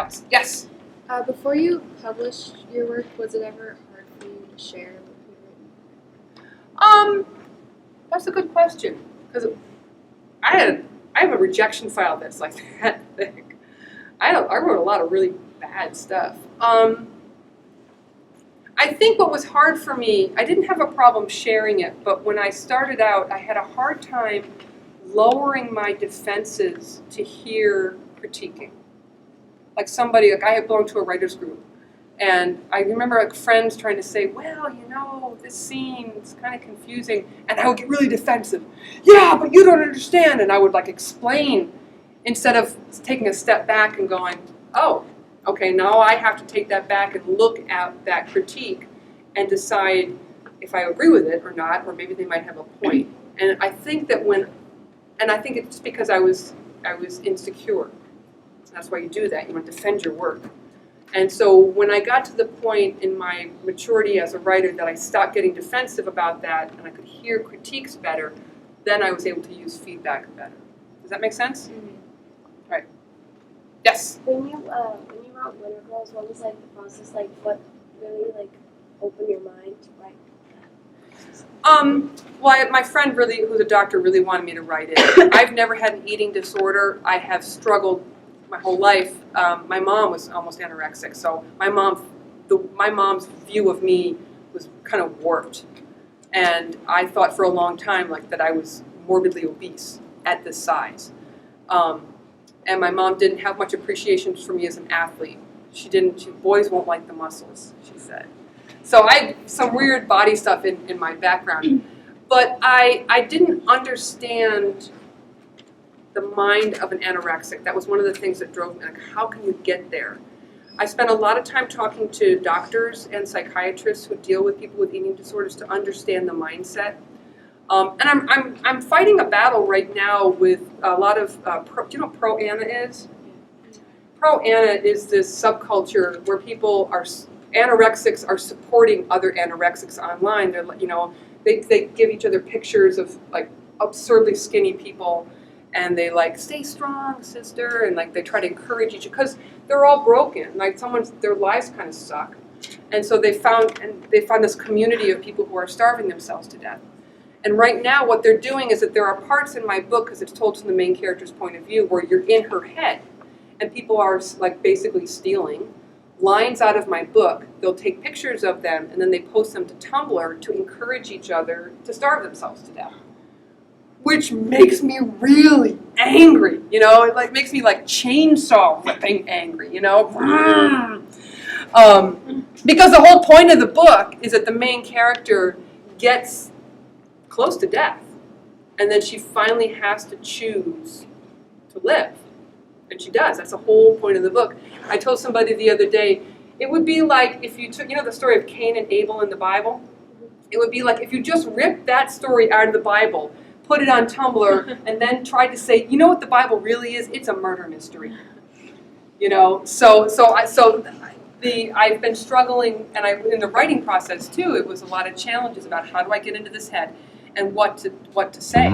else? Yes? Before you published your work, was it ever hard for you to share what you written? That's a good question. Because I have a rejection file that's like that thick. I wrote a lot of really bad stuff. I think what was hard for me, I didn't have a problem sharing it, but when I started out, I had a hard time lowering my defenses to hear critiquing. Like I had belonged to a writer's group, and I remember like friends trying to say, well, this scene is kind of confusing, and I would get really defensive. Yeah, but you don't understand, and I would like explain instead of taking a step back and going, oh, okay, now I have to take that back and look at that critique and decide if I agree with it or not, or maybe they might have a point. And I think I think it's because I was insecure. That's why you do that. You want to defend your work. And so when I got to the point in my maturity as a writer that I stopped getting defensive about that and I could hear critiques better, then I was able to use feedback better. Does that make sense? Mm-hmm. Right. Yes? When you wrote Winter Girls, what was like the process like? What really like opened your mind to write that? Well, my friend who's a doctor, really wanted me to write it. I've never had an eating disorder. I have struggled my whole life. My mom was almost anorexic, so my mom's view of me was kind of warped. And I thought for a long time that I was morbidly obese at this size. And my mom didn't have much appreciation for me as an athlete. Boys won't like the muscles, she said. So I had some weird body stuff in my background. But I didn't understand the mind of an anorexic. That was one of the things that drove me, how can you get there? I spent a lot of time talking to doctors and psychiatrists who deal with people with eating disorders to understand the mindset. And I'm fighting a battle right now with a lot of, do you know what Pro-Ana is? Pro-Ana is this subculture where anorexics are supporting other anorexics online. They give each other pictures of absurdly skinny people, and they stay strong, sister, and they try to encourage each other because they're all broken. Their lives kind of suck, and so they found this community of people who are starving themselves to death. And right now, what they're doing is that there are parts in my book, because it's told from the main character's point of view, where you're in her head, and people are basically stealing lines out of my book. They'll take pictures of them, and then they post them to Tumblr to encourage each other to starve themselves to death. Which makes me really angry, it makes me chainsaw whipping angry, because the whole point of the book is that the main character gets close to death, and then she finally has to choose to live, and she does. That's the whole point of the book. I told somebody the other day, it would be like if you took, the story of Cain and Abel in the Bible? It would be like if you just ripped that story out of the Bible, put it on Tumblr, and then tried to say, what the Bible really is? It's a murder mystery. I've been struggling, and in the writing process too, it was a lot of challenges about how do I get into this head and what to say.